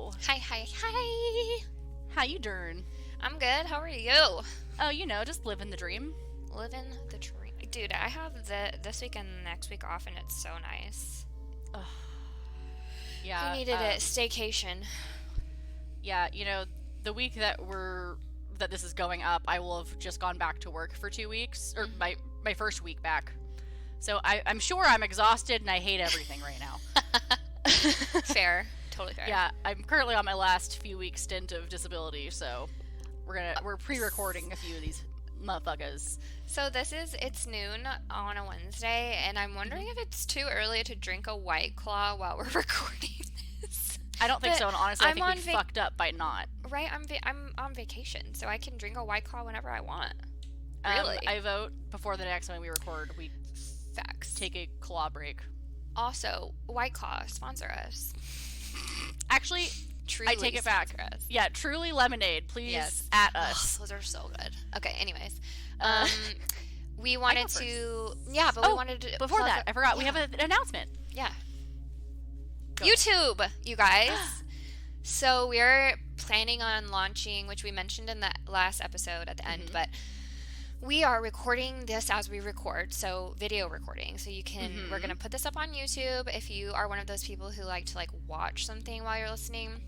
Hello. Hi. How you doing? I'm good. How are you? Oh, just living the dream. Living the dream. Dude, I have this week and next week off, and it's so nice. Ugh. Yeah. I needed a staycation. Yeah, the week that this is going up, I will have just gone back to work for 2 weeks, or my first week back. So I'm sure I'm exhausted and I hate everything right now. Fair. Totally fair. Yeah, I'm currently on my last few weeks stint of disability, so we're pre-recording a few of these motherfuckers. So it's noon on a Wednesday, and I'm wondering if it's too early to drink a White Claw while we're recording this. I don't think so, and honestly, I think we fucked up by not. Right, I'm on vacation, so I can drink a White Claw whenever I want. Really? I vote before the next time we record, we Facts. Take a claw break. Also, White Claw, sponsor us. Actually, Truly I take it back. Us. Yeah, Truly Lemonade, please, at us. Oh, those are so good. Okay, anyways. We wanted to... Yeah, but we wanted to... Before that, I forgot. Yeah. We have an announcement. Yeah. Go. YouTube, you guys. So we're planning on launching, which we mentioned in the last episode at the end, but we are recording this as we record, so video recording. So you can, we're going to put this up on YouTube. If you are one of those people who like to watch something while you're listening,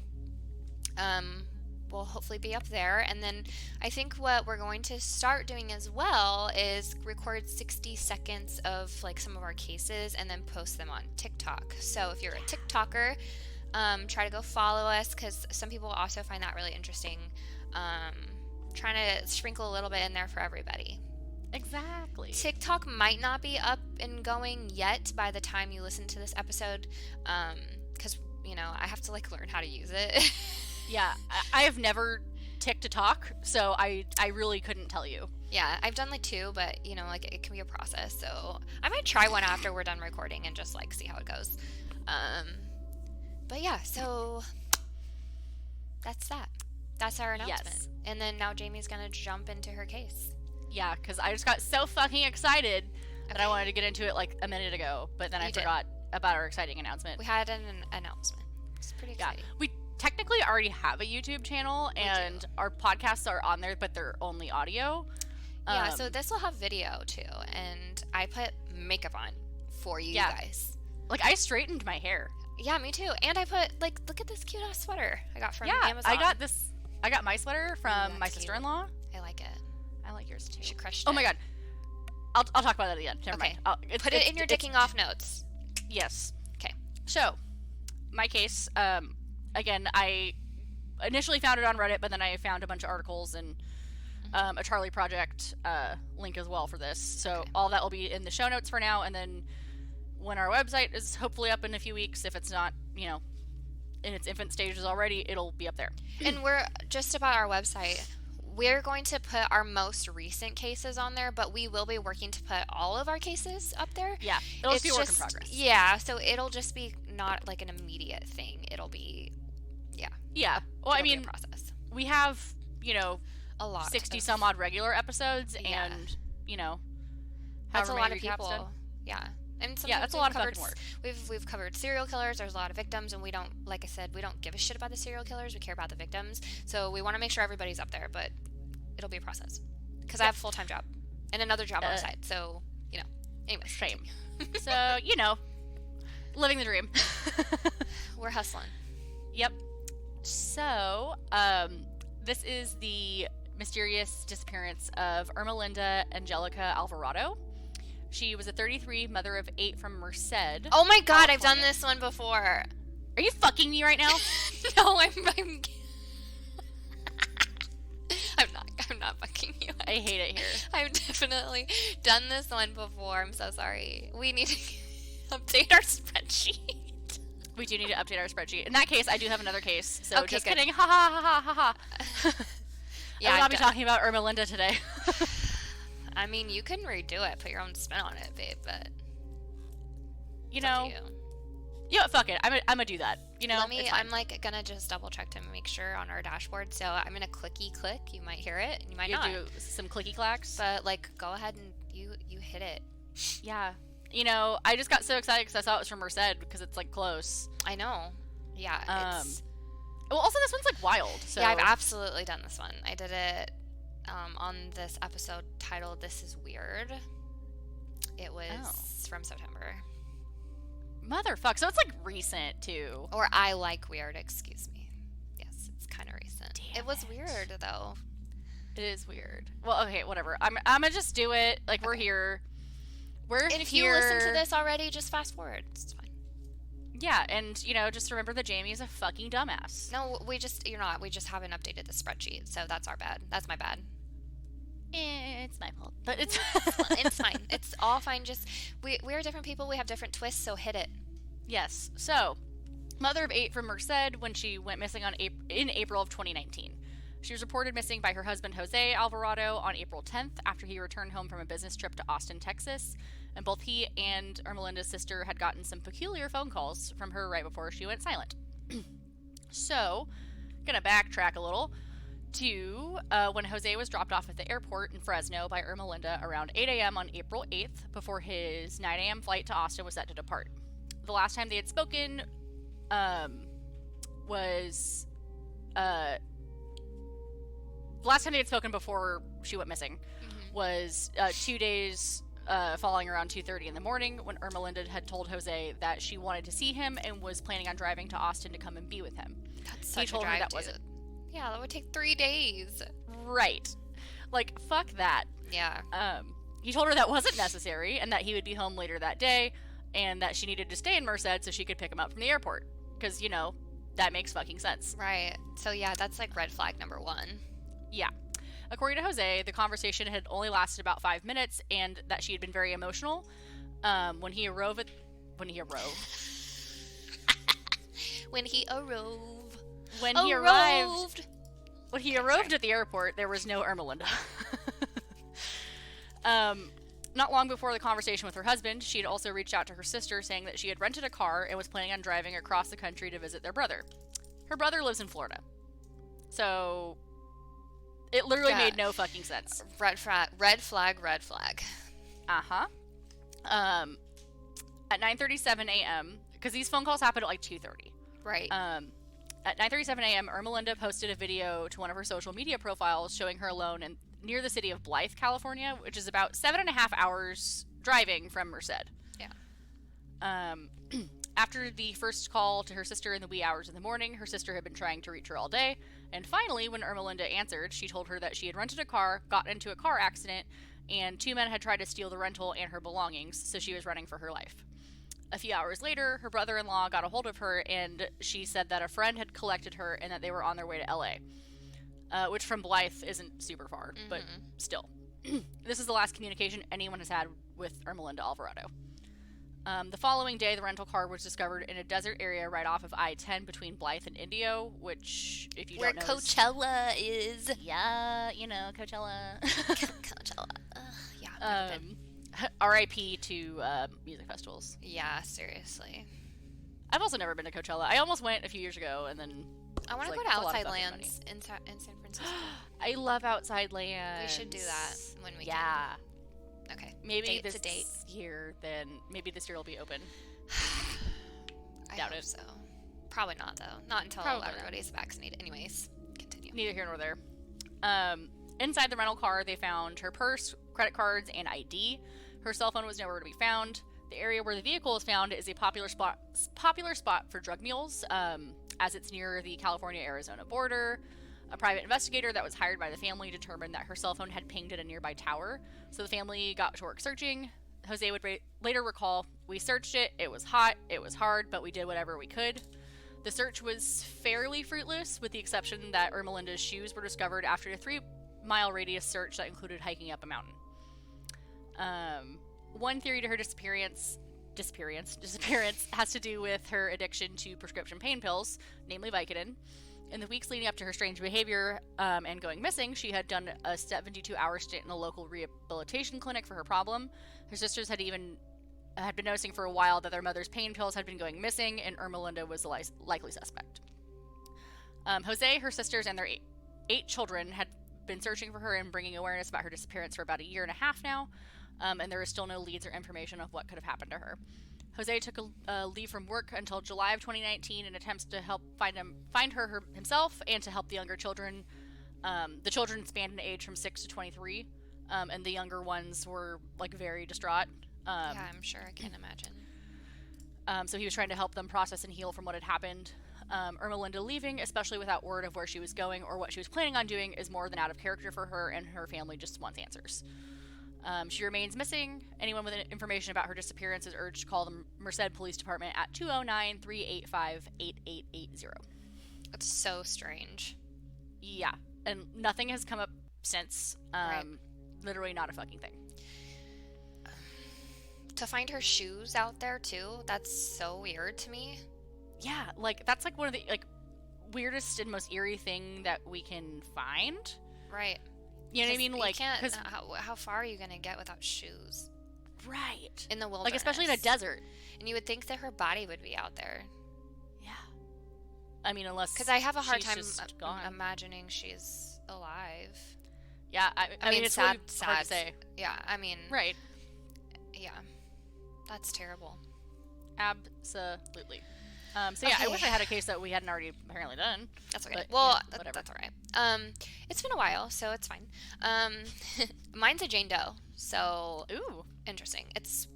we'll hopefully be up there. And then I think what we're going to start doing as well is record 60 seconds of some of our cases and then post them on TikTok. So if you're a TikToker, try to go follow us, because some people also find that really interesting. Trying to sprinkle a little bit in there for everybody. Exactly. TikTok might not be up and going yet by the time you listen to this episode, because I have to learn how to use it. Yeah, I have never TikTok, so I really couldn't tell you. Yeah, I've done 2, but it can be a process. So I might try one after we're done recording and just see how it goes. But yeah, so that's that. That's our announcement. Yes. And then now Jamie's going to jump into her case. Yeah, because I just got so fucking excited that I wanted to get into it a minute ago, but then I forgot about our exciting announcement. We had an announcement. It's pretty exciting. Yeah, we technically already have a YouTube channel, and our podcasts are on there, but they're only audio. Yeah, so this will have video too, and I put makeup on for you guys. I straightened my hair. Yeah, me too. And I put look at this cute ass sweater I got from Amazon. I got my sweater from my sister-in-law. I like it. I like yours too. She crushed it. Oh my god. I'll talk about that at the end. Never mind. Put it in your dicking off notes. Yes. Okay. So, my case, again, I initially found it on Reddit, but then I found a bunch of articles and a Charlie Project link as well for this. So all that will be in the show notes for now, and then when our website is hopefully up in a few weeks, if it's not, in its infant stages already, it'll be up there. And we're just about our website. We're going to put our most recent cases on there, but we will be working to put all of our cases up there. Yeah, it'll just be a work in progress. Yeah, so it'll just be not an immediate thing. It'll be, yeah. Well, I mean, a process. We have, a lot 60 some odd regular episodes, and that's a lot of people. Yeah. And that's a lot of fucking work. We've covered serial killers. There's a lot of victims, and we don't, like I said, we don't give a shit about the serial killers. We care about the victims. So we want to make sure everybody's up there, but it'll be a process. Because I have a full-time job and another job on the side. So, anyway. Shame. So, living the dream. We're hustling. Yep. So, this is the mysterious disappearance of Ermelinda Angelica Alvarado. She was a 33, mother of 8 from Merced. Oh my god, California. I've done this one before. Are you fucking me right now? No, I'm not fucking you. I hate it here. I've definitely done this one before. I'm so sorry. We need to update our spreadsheet. We do need to update our spreadsheet. In that case, I do have another case. So okay, just good. kidding. Ha ha ha ha ha ha. Yeah, I will not be talking about Ermelinda today. I mean, you can redo it, put your own spin on it, babe, but Yeah, fuck it. I'm gonna do that. I'm gonna just double check to make sure on our dashboard. So I'm gonna clicky click. You might hear it, and you might not. Do some clicky clacks. But go ahead and you hit it. Yeah. I just got so excited because I saw it was from Merced because it's close. I know. Yeah. Well, also this one's like wild. So Yeah, I've absolutely done this one. I did it on this episode titled "This Is Weird." It was from September. Motherfuck. So it's like recent too. Or I like weird. Excuse me. Yes, it's kind of recent. Damn it was it. weird though. It is weird. Well, okay, whatever. I'm gonna just do it. Like we're here. If you listen to this already, just fast forward. It's fine. Yeah, and you know, just remember that Jaymie is a fucking dumbass. No, you're not. We just haven't updated the spreadsheet, so that's our bad. That's my bad. It's my fault, but it's it's fine. It's all fine. Just we're different people. We have different twists, so hit it. Yes. So, mother of 8 from Merced when she went missing in April of 2019. She was reported missing by her husband Jose Alvarado on April 10th after he returned home from a business trip to Austin, Texas. And both he and Ermelinda's sister had gotten some peculiar phone calls from her right before she went silent. So, gonna backtrack a little to when Jose was dropped off at the airport in Fresno by Ermelinda around 8 a.m. on April 8th before his 9 a.m. flight to Austin was set to depart. The last time they had spoken was the last time they had spoken before she went missing was 2 days following around 2:30 in the morning when Ermelinda had told Jose that she wanted to see him and was planning on driving to Austin to come and be with him. That's such he told a drive, her that dude. wasn't Yeah, that would take 3 days. right. Like fuck that. Yeah. He told her that wasn't necessary and that he would be home later that day and that she needed to stay in Merced so she could pick him up from the airport because you know that makes fucking sense. Right. So yeah, that's like red flag number 1. Yeah. According to Jose, the conversation had only lasted about 5 minutes and that she had been very emotional. When he arrived at the airport, there was no Ermelinda. Not long before the conversation with her husband, she had also reached out to her sister saying that she had rented a car and was planning on driving across the country to visit their brother. Her brother lives in Florida. So it literally made no fucking sense. Red flag. Uh-huh. At 9:37 a.m., because these phone calls happened at like 2:30. Right. At 9:37 a.m., Ermelinda posted a video to one of her social media profiles showing her alone near the city of Blythe, California, which is about 7.5 hours driving from Merced. Yeah. After the first call to her sister in the wee hours of the morning, her sister had been trying to reach her all day, and finally, when Ermelinda answered, she told her that she had rented a car, gotten into a car accident, and 2 men had tried to steal the rental and her belongings, so she was running for her life. A few hours later, her brother-in-law got a hold of her, and she said that a friend had collected her and that they were on their way to LA. Which from Blythe isn't super far, but still. This is the last communication anyone has had with Ermelinda Alvarado. The following day, the rental car was discovered in a desert area right off of I-10 between Blythe and Indio, which, if you don't know... Where Coachella is. Yeah, you know, Coachella. Coachella. Yeah. R.I.P. to music festivals. Yeah, seriously. I've also never been to Coachella. I almost went a few years ago, and then... I want to go to Outside Lands in San Francisco. I love Outside Lands. We should do that when we can. Okay. Maybe this year, then maybe this year will be open. I Doubt hope it. so. Probably not, though. Not until everybody's vaccinated. Anyways, continue. Neither here nor there. Inside the rental car, they found her purse, credit cards, and ID. Her cell phone was nowhere to be found. The area where the vehicle is found is a popular spot for drug mules, as it's near the California-Arizona border. A private investigator that was hired by the family determined that her cell phone had pinged at a nearby tower, so the family got to work searching. Jose would later recall, "We searched it, it was hot, it was hard, but we did whatever we could." The search was fairly fruitless, with the exception that Ermelinda's shoes were discovered after a 3-mile radius search that included hiking up a mountain. One theory to her disappearance has to do with her addiction to prescription pain pills, namely Vicodin. In the weeks leading up to her strange behavior and going missing, she had done a 72-hour stint in a local rehabilitation clinic for her problem. Her sisters had been noticing for a while that their mother's pain pills had been going missing, and Ermelinda was the likely suspect. Jose, her sisters, and their 8 children had been searching for her and bringing awareness about her disappearance for about a year and a half now, and there is still no leads or information of what could have happened to her. Jose took a leave from work until July of 2019 in attempts to help find her himself and to help the younger children. The children spanned in age from 6 to 23, and the younger ones were like very distraught. Yeah, I'm sure. I can imagine. So he was trying to help them process and heal from what had happened. Ermelinda leaving, especially without word of where she was going or what she was planning on doing, is more than out of character for her, and her family just wants answers. She remains missing. Anyone with information about her disappearance is urged to call the Merced Police Department at 209-385-8880. That's so strange. Yeah, and nothing has come up since. Right. Literally not a fucking thing. To find her shoes out there too, that's so weird to me. Yeah, like that's like one of the like weirdest and most eerie thing that we can find. Right. You know what I mean? Like, because how far are you gonna get without shoes? Right. In the wilderness, like especially in a desert. And you would think that her body would be out there. Yeah. I mean, unless because I have a hard time imagining she's alive. Yeah, I mean, it's sad, really hard to say. Yeah, I mean, right. Yeah, that's terrible. Absolutely. So yeah, okay. I wish I had a case that we hadn't already apparently done. That's okay. But, well, yeah, whatever. That's all right. It's been a while, so it's fine. Mine's a Jane Doe, so ooh, interesting. It's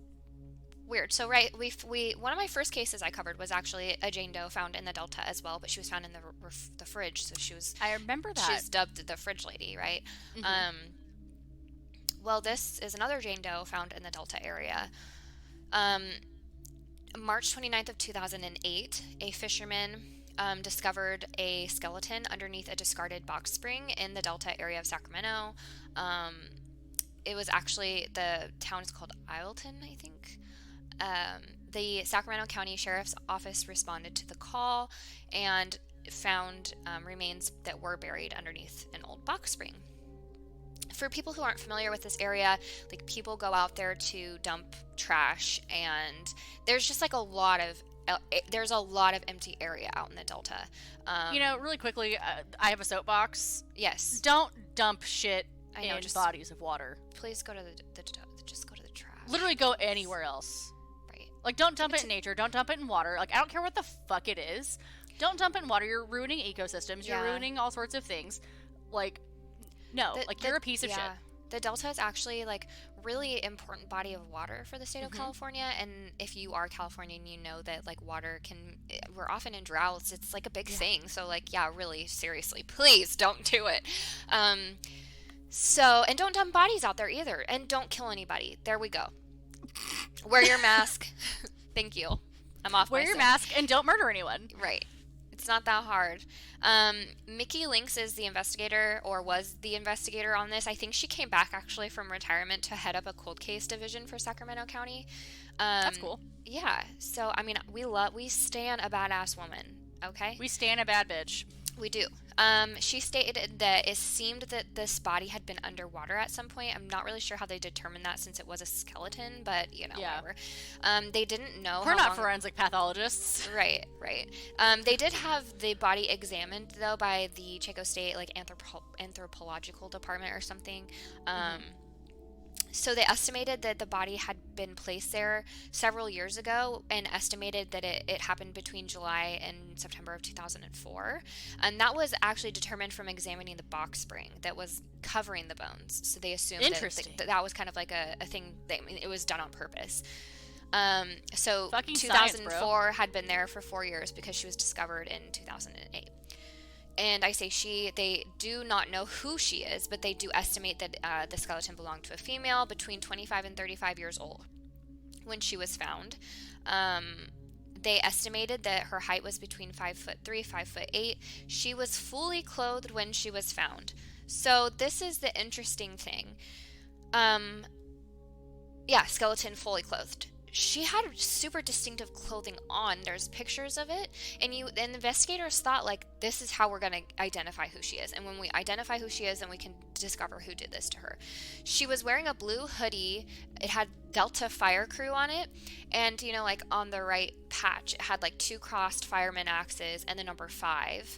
weird. So right, we one of my first cases I covered was actually a Jane Doe found in the Delta as well, but she was found in the fridge, so she was. I remember that. She's dubbed the fridge lady, right? Mm-hmm. Well, this is another Jane Doe found in the Delta area. March 29th of 2008, a fisherman discovered a skeleton underneath a discarded box spring in the Delta area of Sacramento. It was actually, the town is called Isleton, I think. The Sacramento County Sheriff's Office responded to the call and found remains that were buried underneath an old box spring. For people who aren't familiar with this area, like people go out there to dump trash, and there's just like a lot of empty area out in the Delta. Really quickly, I have a soapbox. Yes. Don't dump shit in just bodies of water. Please go to just go to the trash. Literally go anywhere else. Right. Like, don't dump it in nature. Don't dump it in water. Like, I don't care what the fuck it is. Don't dump it in water. You're ruining ecosystems. You're ruining all sorts of things. Like, no. You're a piece of shit. The Delta is actually, like, really important body of water for the state of California, and if you are Californian, you know that, like, we're often in droughts. It's, like, a big thing. So, like, yeah, really, seriously, please don't do it. And don't dump bodies out there either, and don't kill anybody. There we go. Wear your mask. Thank you. I'm off. Wear your mask and don't murder anyone. Right. It's not that hard. Mickey Lynx is the investigator, or was the investigator on this. I think she came back actually from retirement to head up a cold case division for Sacramento County. That's cool. Yeah. So, I mean, we stan a badass woman, okay? We stan a bad bitch. We do. She stated that it seemed that this body had been underwater at some point. I'm not really sure how they determined that since it was a skeleton, but, whatever. They didn't know. We're not forensic pathologists. Right. They did have the body examined, though, by the Chico State, like, anthropological department or something. So they estimated that the body had been placed there several years ago, and estimated that it happened between July and September of 2004. And that was actually determined from examining the box spring that was covering the bones. So they assumed that was kind of like a thing, it was done on purpose. So fucking 2004 science, had been there for 4 years because she was discovered in 2008. And I say they do not know who she is, but they do estimate that the skeleton belonged to a female between 25 and 35 years old when she was found. They estimated that her height was between 5'3", 5'8". She was fully clothed when she was found. So this is the interesting thing. Skeleton fully clothed. She had super distinctive clothing on. There's pictures of it, and the investigators thought, like, this is how we're going to identify who she is. And when we identify who she is, then we can discover who did this to her. She was wearing a blue hoodie. It had Delta Fire Crew on it, and, like, on the right patch, it had, like, 2 crossed fireman axes and the number 5.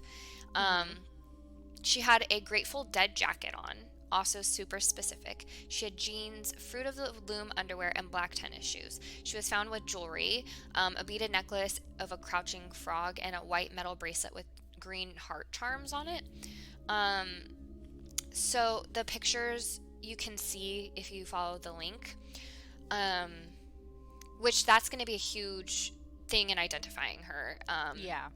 She had a Grateful Dead jacket on. also super specific. She had jeans, Fruit of the Loom underwear, and black tennis shoes. She was found with jewelry, a beaded necklace of a crouching frog, and a white metal bracelet with green heart charms on it. So the pictures you can see if you follow the link, which that's going to be a huge thing in identifying her. Yeah.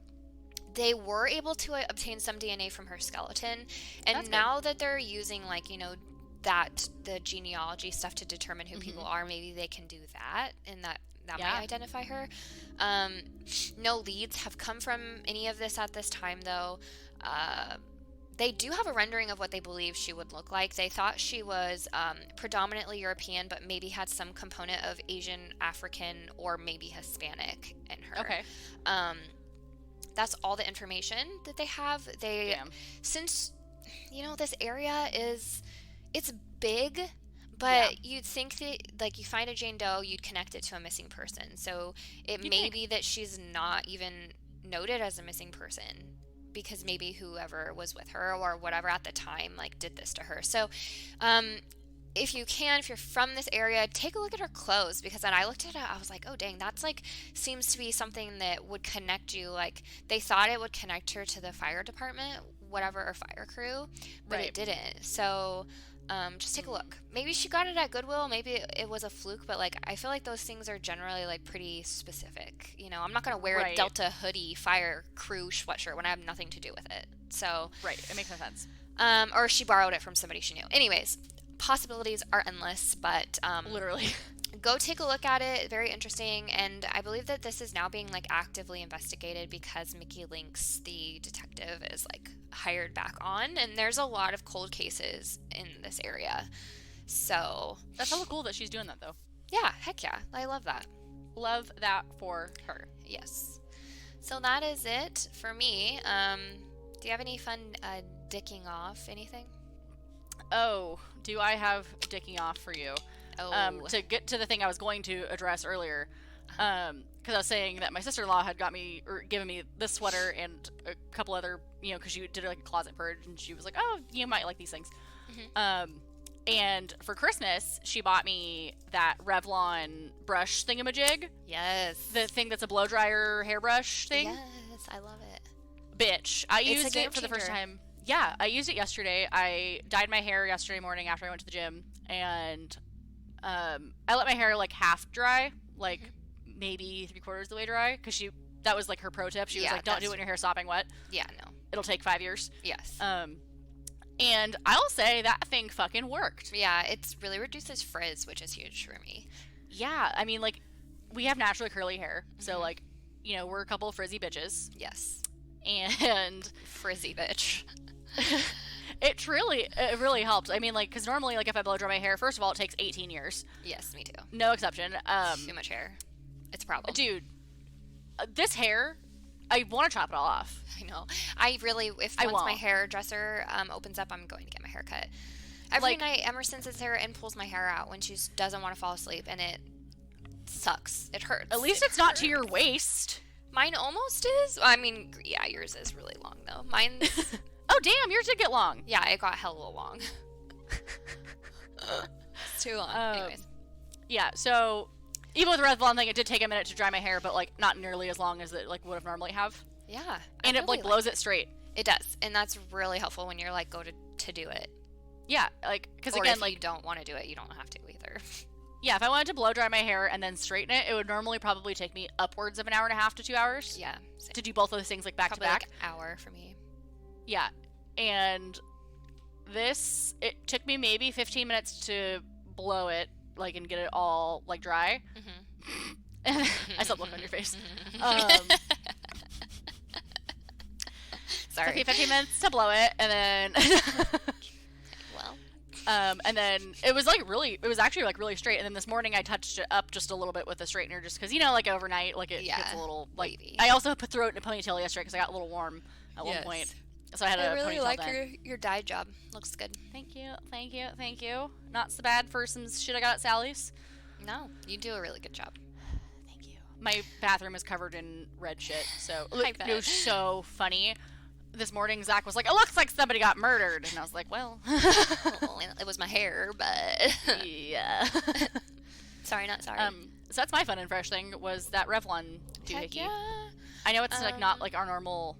They were able to obtain some DNA from her skeleton, and That's now good. that they're using, like, you know, that the genealogy stuff to determine who people are, maybe they can do that, and that might identify her. No leads have come from any of this at this time, though. They do have a rendering of what they believe she would look like. They thought she was predominantly European, but maybe had some component of Asian, African, or maybe Hispanic in her. Okay. That's all the information that they have. Since, you know, this area it's big, but you'd think that, like, you find a Jane Doe, you'd connect it to a missing person. So it may be that she's not even noted as a missing person, because maybe whoever was with her or whatever at the time, like, did this to her. So, if you're from this area, take a look at her clothes, because when I looked at it, I was like, oh, dang, that's, like, seems to be something that would connect you. Like, they thought it would connect her to the fire department, whatever, or fire crew, but it didn't. So, just take a look. Maybe she got it at Goodwill. Maybe it was a fluke, but, like, I feel like those things are generally, like, pretty specific. You know, I'm not going to wear a Delta hoodie fire crew sweatshirt when I have nothing to do with it. So. Right. It makes no sense. Or she borrowed it from somebody she knew. Anyways. Possibilities are endless, but literally, go take a look at it. Very interesting, and I believe that this is now being, like, actively investigated because Mickey Lynx, the detective, is, like, hired back on, and there's a lot of cold cases in this area. So that's hella cool that she's doing that, though. Yeah, heck yeah, I love that. Love that for her. Yes. So that is it for me. Do you have any fun dicking off anything? Oh, do I have dicking off for you? Oh. To get to the thing I was going to address earlier, because I was saying that my sister-in-law had given me this sweater and a couple other, you know, because she did, like, a closet purge, and she was like, oh, you might like these things. And for Christmas, she bought me that Revlon brush thingamajig. Yes. The thing that's a blow dryer hairbrush thing. Yes, I love it. Bitch, I used it for the first time. Yeah, I used it yesterday. I dyed my hair yesterday morning after I went to the gym, and I let my hair, like, half dry, like maybe 3/4 the way dry, because that was, like, her pro tip. She was like, don't do it when your hair's sopping wet. Yeah, no. It'll take 5 years. Yes. And I'll say that thing fucking worked. Yeah, it's really reduces frizz, which is huge for me. Yeah, I mean, like, we have naturally curly hair, so, like, you know, we're a couple of frizzy bitches. Yes. And frizzy bitch. It really helps. I mean, like, because normally, like, if I blow dry my hair, first of all, it takes 18 years. Yes, me too. No exception. Too much hair. It's a problem. Dude, this hair, I want to chop it all off. I know. Once my hairdresser opens up, I'm going to get my hair cut. Every night, Emerson sits there and pulls my hair out when she doesn't want to fall asleep, and it sucks. It hurts. At least it's not to your waist. Mine almost is. I mean, yeah, yours is really long, though. Mine's... Oh, damn, yours did get long. Yeah, it got hella long. It's too long. Anyways. Yeah, so even with the Revlon thing, it did take a minute to dry my hair, but, like, not nearly as long as it, like, would have normally have. Yeah. And it, like, blows it straight. It does, and that's really helpful when you're, like, go to do it. Yeah, like, because again, if you don't want to do it, you don't have to either. Yeah, if I wanted to blow dry my hair and then straighten it, it would normally probably take me upwards of an hour and a half to 2 hours. Yeah. Same. To do both of those things, like, back to back. Like an hour for me. Yeah. And this, it took me maybe 15 minutes to blow it, like, and get it all, like, dry. I saw the look on your face. Sorry. Took me 15 minutes to blow it, and then... and then it was, like, it was actually, like, really straight. And then this morning I touched it up just a little bit with a straightener just because, you know, like, overnight, like, it gets a little, like... wavy. I also threw it in a ponytail yesterday because I got a little warm at one point. So I had a ponytail. I really like your dye job. Looks good. Thank you. Thank you. Thank you. Not so bad for some shit I got at Sally's. No, you do a really good job. Thank you. My bathroom is covered in red shit, so it was so funny. this morning Zach was like, it looks like somebody got murdered. And I was like, well. Well, it was my hair, but. Yeah. Sorry, not sorry. So that's my fun and fresh thing was that Revlon doohickey. Heck yeah. I know it's like not like our normal,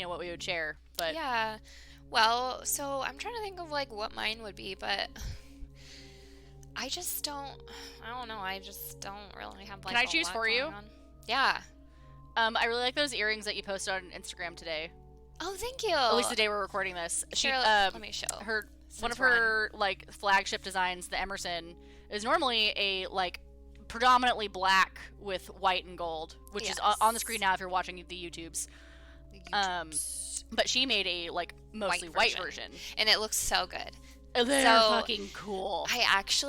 what we would share, but. Yeah. Well, so I'm trying to think of like what mine would be, but I just don't know. I just don't really have like. Can I choose for you? On. Yeah. I really like those earrings that you posted on Instagram today. Oh, thank you. At least the day we're recording this. Sure, let me show. One of her like flagship designs, the Emerson, is normally a like predominantly black with white and gold, which is on the screen now if you're watching the YouTubes. But she made a like mostly white version, and it looks so good. They're fucking cool. Thank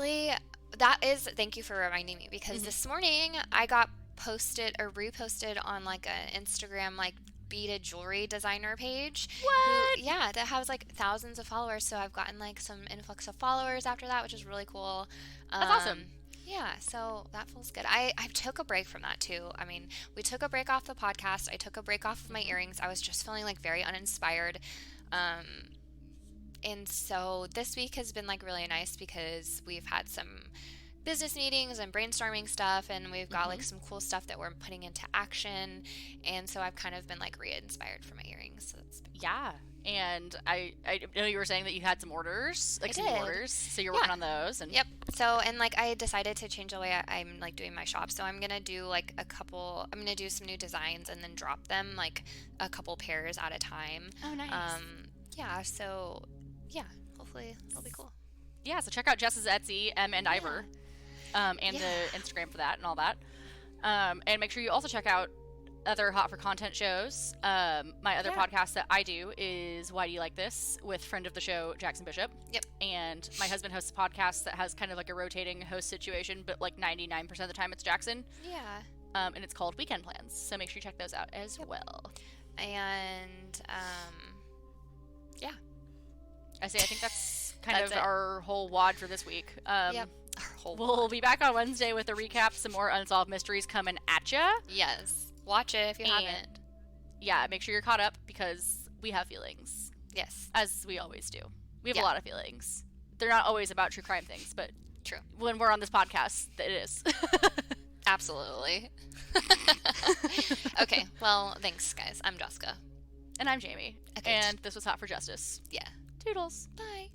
you for reminding me, because this morning I got posted or reposted on like an Instagram like beaded jewelry designer page. What? That has like thousands of followers, so I've gotten like some influx of followers after that, which is really cool. That's awesome. Yeah, so that feels good. I took a break from that too. I mean, we took a break off the podcast. I took a break off of my earrings. I was just feeling like very uninspired. And so this week has been like really nice because we've had some business meetings and brainstorming stuff, and we've got like some cool stuff that we're putting into action. And so I've kind of been like re-inspired for my earrings. So that's been cool. Yeah. And I know you were saying that you had some orders, so you're working on those. And Yep. So, and like I decided to change the way I'm like doing my shop. So I'm going to do like I'm going to do some new designs and then drop them like a couple pairs at a time. Oh, nice. So yeah, hopefully it'll be cool. Yeah. So check out Jess's Etsy, and Ivor, and the Instagram for that and all that. And make sure you also check out other Hot for Content shows. My other podcast that I do is Why Do You Like This with friend of the show Jackson Bishop. Yep. And my husband hosts a podcast that has kind of like a rotating host situation, but like 99% of the time it's Jackson. Yeah. And it's called Weekend Plans. So make sure you check those out as well. And yeah. I think that's kind of our whole wad for this week. Yep. We'll be back on Wednesday with a recap, some more unsolved mysteries coming at ya. Yes. Watch it if you haven't. Yeah, make sure you're caught up because we have feelings. Yes. As we always do. We have a lot of feelings. They're not always about true crime things, but true. When we're on this podcast, it is. Absolutely. Okay, well, thanks, guys. I'm Jessica. And I'm Jaymie. Okay. And this was Hot for Justice. Yeah. Toodles. Bye.